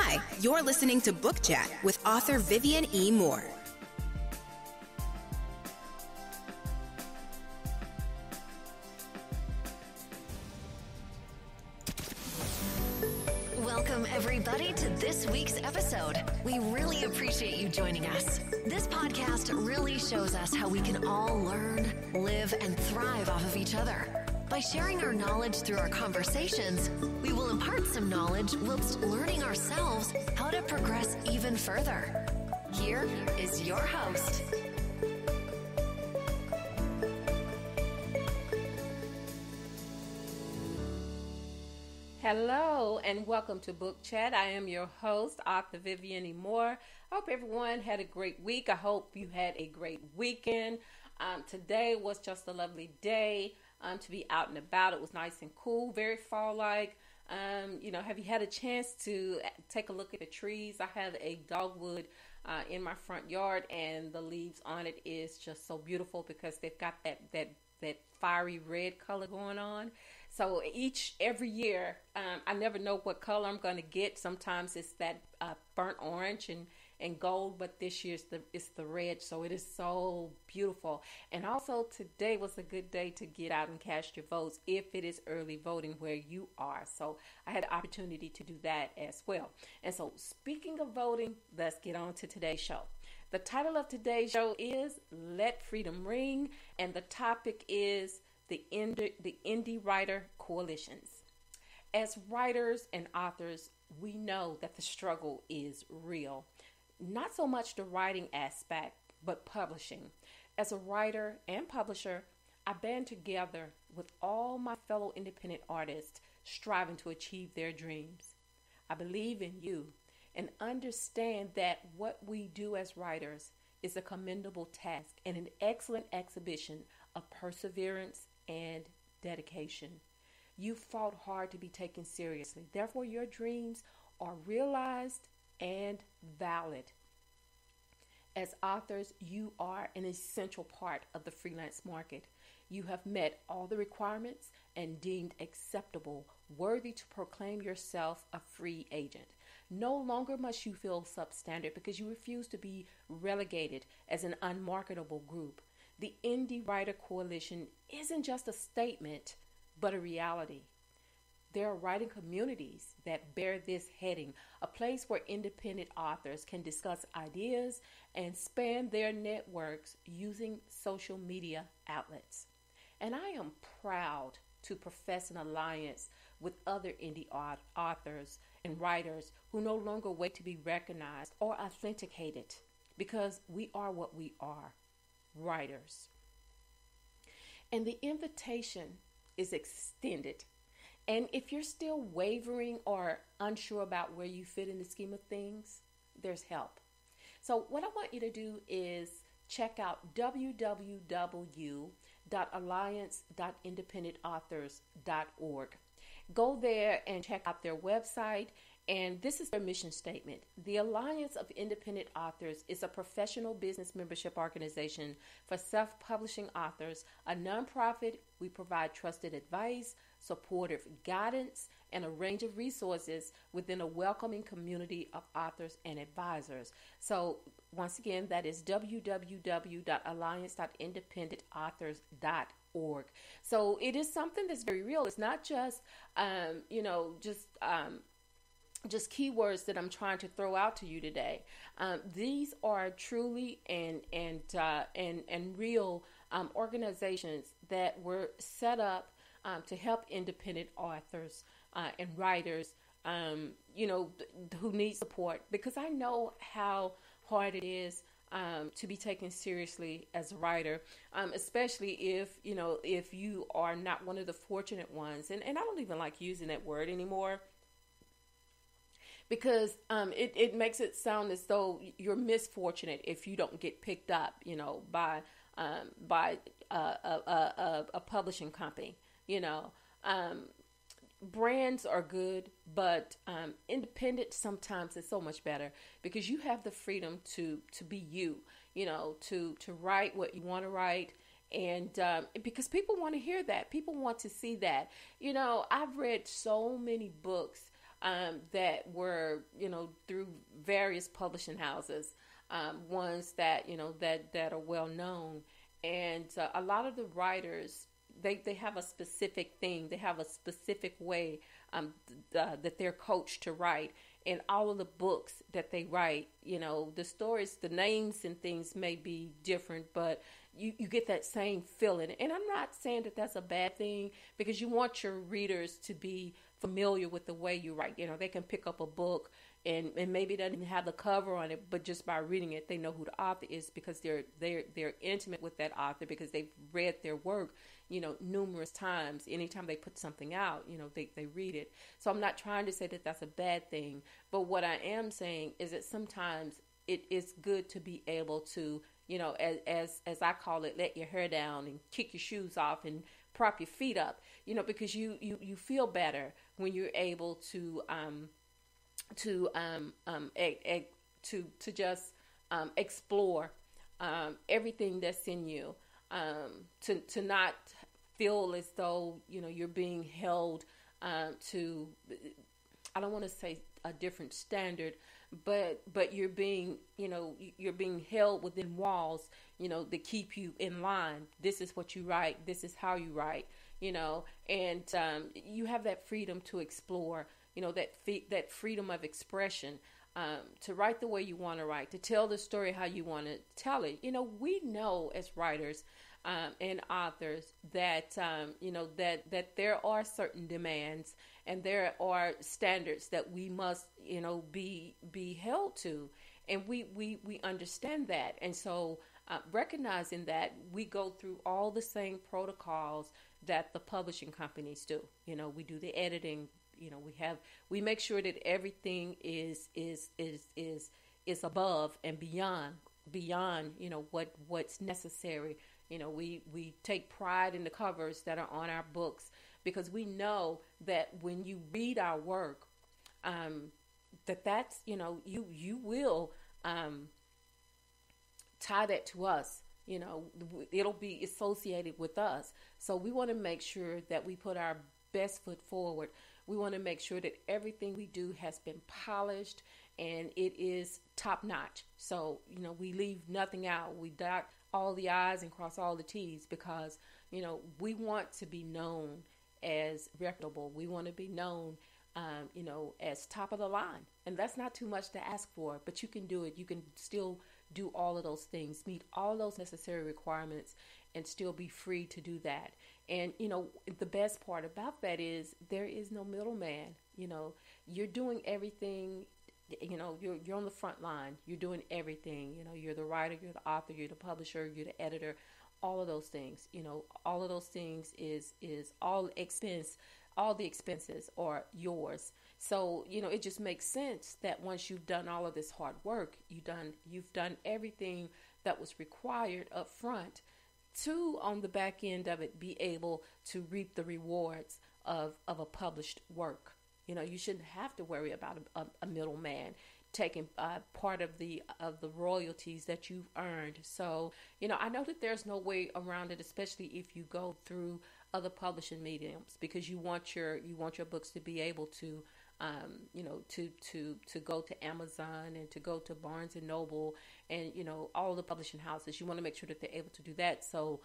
Hi, you're listening to Book Chat with author Vivian E. Moore. Welcome, everybody, to this week's episode. We really appreciate you joining us. This podcast really shows us how we can all learn, live, and thrive off of each other. By sharing our knowledge through our conversations, we will impart some knowledge whilst learning ourselves how to progress even further. Here is your host. Hello and welcome to Book Chat. I am your host, author Vivian E. Moore. I hope everyone had a great week. I hope you had a great weekend. Today was just a lovely day to be out and about. It was nice and cool, very fall-like. Have you had a chance to take a look at the trees? I have a dogwood in my front yard, and the leaves on it is just so beautiful because they've got that fiery red color going on. So every year, I never know what color I'm going to get. Sometimes it's that burnt orange and gold, but this year it's the red. So it is so beautiful. And also today was a good day to get out and cast your votes if it is early voting where you are. So I had the opportunity to do that as well. And so speaking of voting, let's get on to today's show. The title of today's show is Let Freedom Ring, and the topic is the Indie Writer Coalitions. As writers and authors, we know that the struggle is real. Not so much the writing aspect, but publishing. As a writer and publisher, I band together with all my fellow independent artists striving to achieve their dreams. I believe in you and understand that what we do as writers is a commendable task and an excellent exhibition of perseverance and dedication. You fought hard to be taken seriously. Therefore, your dreams are realized and valid. As authors, you are an essential part of the freelance market. You have met all the requirements and deemed acceptable, worthy to proclaim yourself a free agent. No longer must you feel substandard because you refuse to be relegated as an unmarketable group. The Indie Writer Coalition isn't just a statement, but a reality. There are writing communities that bear this heading, a place where independent authors can discuss ideas and span their networks using social media outlets. And I am proud to profess an alliance with other indie authors and writers who no longer wait to be recognized or authenticated because we are what we are. Writers. And the invitation is extended. And if you're still wavering or unsure about where you fit in the scheme of things, there's help. So what I want you to do is check out www.alliance.independentauthors.org. Go there and check out their website. And this is their mission statement. The Alliance of Independent Authors is a professional business membership organization for self-publishing authors, a nonprofit. We provide trusted advice, supportive guidance, and a range of resources within a welcoming community of authors and advisors. So once again, that is www.alliance.independentauthors.org. So it is something that's very real. It's not just, just keywords that I'm trying to throw out to you today. These are truly and real organizations that were set up to help independent authors and writers, who need support, because I know how hard it is to be taken seriously as a writer, especially if you are not one of the fortunate ones. And I don't even like using that word anymore, because it makes it sound as though you're misfortunate if you don't get picked up, by a publishing company. Brands are good, but independent sometimes is so much better because you have the freedom to be you, to write what you want to write. And because people want to hear that, people want to see that. I've read so many books that were, through various publishing houses, ones that, that are well known. And a lot of the writers, they have a specific thing. They have a specific way that they're coached to write. And all of the books that they write, the stories, the names and things may be different, but you get that same feeling. And I'm not saying that that's a bad thing, because you want your readers to be familiar with the way you write. They can pick up a book and maybe they didn't have the cover on it, but just by reading it, they know who the author is, because they're intimate with that author, because they've read their work, numerous times. Anytime they put something out, they read it. So I'm not trying to say that that's a bad thing, but what I am saying is that sometimes it is good to be able to, as I call it, let your hair down and kick your shoes off and prop your feet up, because you feel better when you're able to just explore everything that's in you, to not feel as though you're being held to, I don't want to say a different standard, but you're being you're being held within walls that keep you in line. This is what you write, this is how you write, and you have that freedom to explore, that freedom of expression, to write the way you want to write, to tell the story how you want to tell it. We know as writers and authors that that there are certain demands and there are standards that we must be held to, and we understand that. And so recognizing that, we go through all the same protocols that the publishing companies do. We do the editing. We make sure that everything is above and beyond what's necessary. We take pride in the covers that are on our books, because we know that when you read our work, that's you will tie that to us. It'll be associated with us. So we want to make sure that we put our best foot forward. We want to make sure that everything we do has been polished and it is top notch. So, we leave nothing out. We dot all the I's and cross all the T's, because, we want to be known as reputable. We want to be known, as top of the line. And that's not too much to ask for, but you can do it. You can still do all of those things, meet all those necessary requirements, and still be free to do that. And, the best part about that is there is no middleman. You're doing everything, you're on the front line. You're doing everything. You're the writer, you're the author, you're the publisher, you're the editor, all of those things. All of those things is all the expenses are yours. So, it just makes sense that once you've done all of this hard work, you've done everything that was required up front to, on the back end of it, be able to reap the rewards of a published work. You shouldn't have to worry about a middleman taking part of the royalties that you've earned. So, I know that there's no way around it, especially if you go through other publishing mediums, because you want your books to be able to to go to Amazon and to go to Barnes and Noble and all the publishing houses. You want to make sure that they're able to do that. So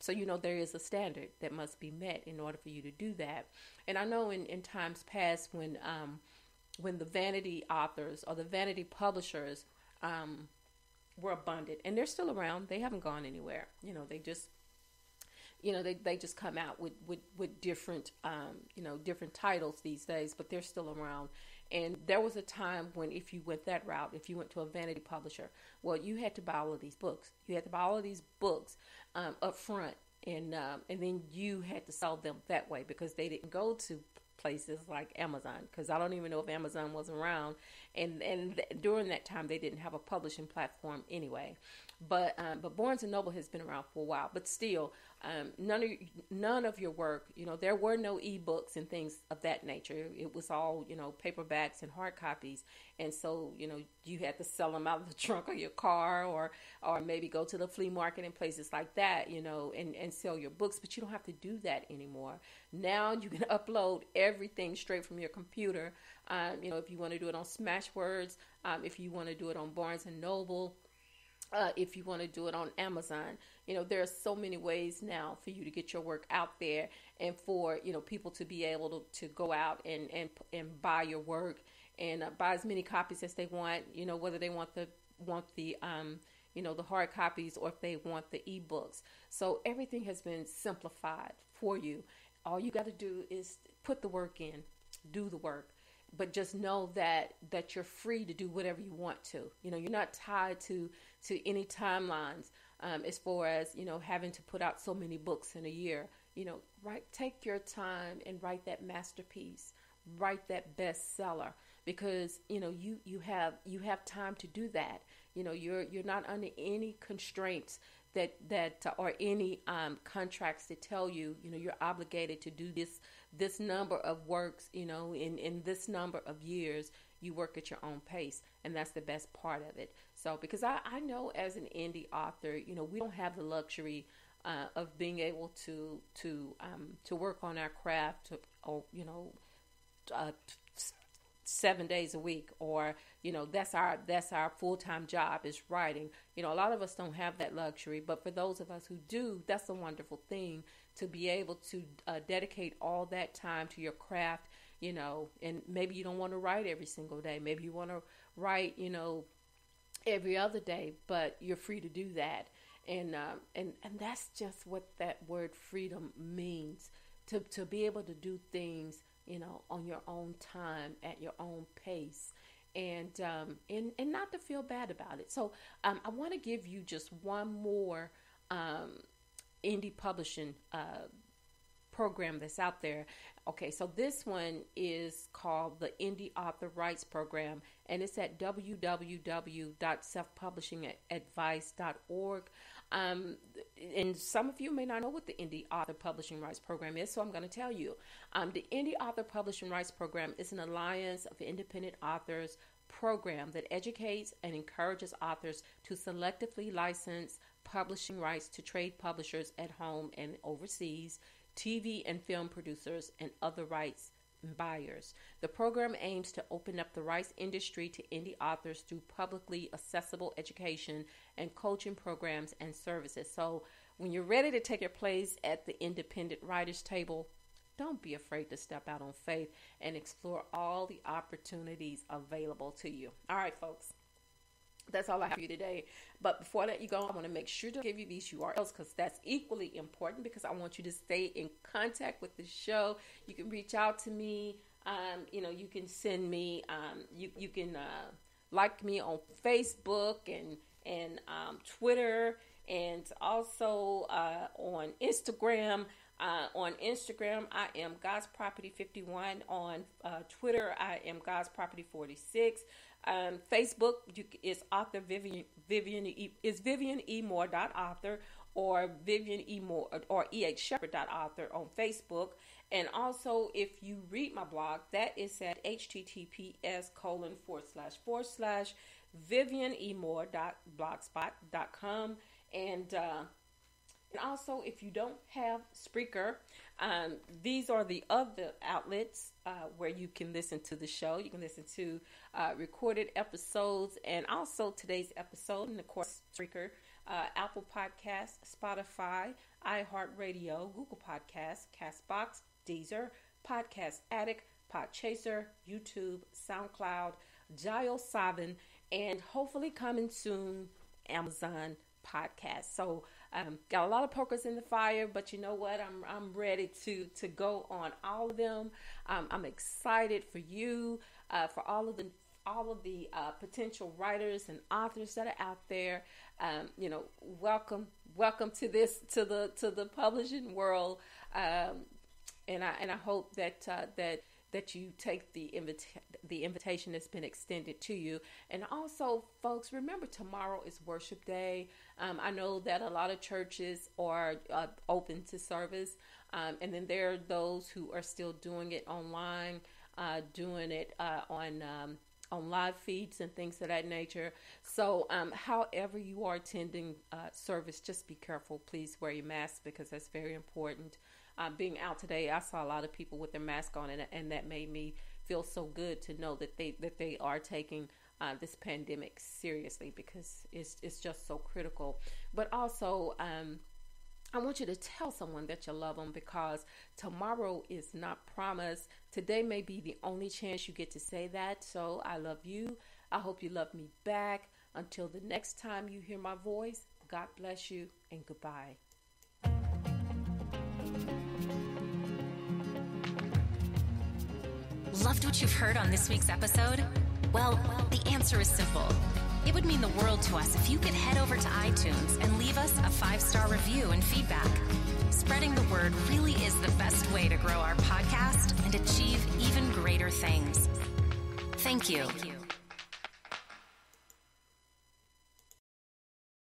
there is a standard that must be met in order for you to do that. And I know in times past when the vanity authors or the vanity publishers were abundant, and they're still around. They haven't gone anywhere. They just they just come out with different different titles these days, but they're still around. And there was a time when, if you went that route, if you went to a vanity publisher, well, you had to buy all of these books. You had to buy all of these books up front, and then you had to sell them that way, because they didn't go to places like Amazon, because I don't even know if Amazon was around, and during that time they didn't have a publishing platform anyway. But Barnes and Noble has been around for a while. But still, none of your work, there were no ebooks and things of that nature. It was all, paperbacks and hard copies. And so, you had to sell them out of the trunk of your car, or maybe go to the flea market and places like that, and sell your books. But you don't have to do that anymore. Now you can upload everything straight from your computer. If you want to do it on Smashwords, if you want to do it on Barnes and Noble, if you want to do it on Amazon, there are so many ways now for you to get your work out there, and for, people to be able to go out and buy your work and buy as many copies as they want, whether they want the the hard copies or if they want the ebooks. So everything has been simplified for you. All you got to do is put the work in, do the work. But just know that you're free to do whatever you want to. You're not tied to any timelines as far as, having to put out so many books in a year. Take your time and write that masterpiece, write that bestseller, because, you have time to do that. You're not under any constraints that or any contracts that tell you, you're obligated to do this number of works, in this number of years. You work at your own pace, and that's the best part of it. So, because I know as an indie author, we don't have the luxury of being able to work on our craft, or 7 days a week, or that's our full-time job is writing. A lot of us don't have that luxury, but for those of us who do, that's a wonderful thing to be able to dedicate all that time to your craft. And maybe you don't want to write every single day, maybe you want to write every other day, but you're free to do that. And that's just what that word freedom means, to be able to do things on your own time, at your own pace, and not to feel bad about it. So I want to give you just one more indie publishing program that's out there. Okay, so this one is called the Indie Author Rights Program, and it's at www.selfpublishingadvice.org. And some of you may not know what the Indie Author Publishing Rights Program is, so I'm going to tell you. The Indie Author Publishing Rights Program is an alliance of independent authors program that educates and encourages authors to selectively license publishing rights to trade publishers at home and overseas, TV and film producers, and other rights buyers. The program aims to open up the rights industry to indie authors through publicly accessible education and coaching programs and services. So when you're ready to take your place at the independent writers table, don't be afraid to step out on faith and explore all the opportunities available to you. All right, folks. That's all I have for you today. But before I let you go, I want to make sure to give you these URLs, because that's equally important, because I want you to stay in contact with the show. You can reach out to me. You can send me, you can like me on Facebook and Twitter, and also on Instagram. On Instagram, I am God's Property 51. On Twitter, I am God's Property 46. Facebook is author Vivian E. Moore .author, or Vivian E. Moore or E.H. Shepherd.author on Facebook. And also, if you read my blog, that is at https://vivianemore.blogspot.com. And also, if you don't have Spreaker, these are the other outlets where you can listen to the show. You can listen to recorded episodes, and also today's episode, and of course, Spreaker, Apple Podcasts, Spotify, iHeartRadio, Google Podcasts, Castbox, Deezer, Podcast Addict, Podchaser, YouTube, SoundCloud, Gio7, and hopefully coming soon, Amazon Podcast. So got a lot of pokers in the fire, but you know what? I'm ready to go on all of them. I'm excited for you, for all of the potential writers and authors that are out there. Welcome to the publishing world. And I hope that that you take the invitation that's been extended to you. And also, folks, remember tomorrow is worship day. I know that a lot of churches are open to service. And then there are those who are still doing it online, doing it on live feeds and things of that nature. So however you are attending service, just be careful. Please wear your mask, because that's very important. Being out today, I saw a lot of people with their mask on, and that made me feel so good to know that they are taking this pandemic seriously, because it's just so critical. But also, I want you to tell someone that you love them, because tomorrow is not promised. Today may be the only chance you get to say that. So I love you. I hope you love me back. Until the next time you hear my voice, God bless you and goodbye. Loved what you've heard on this week's episode? Well, the answer is simple. It would mean the world to us if you could head over to iTunes and leave us a 5-star review and feedback. Spreading the word really is the best way to grow our podcast and achieve even greater things. Thank you.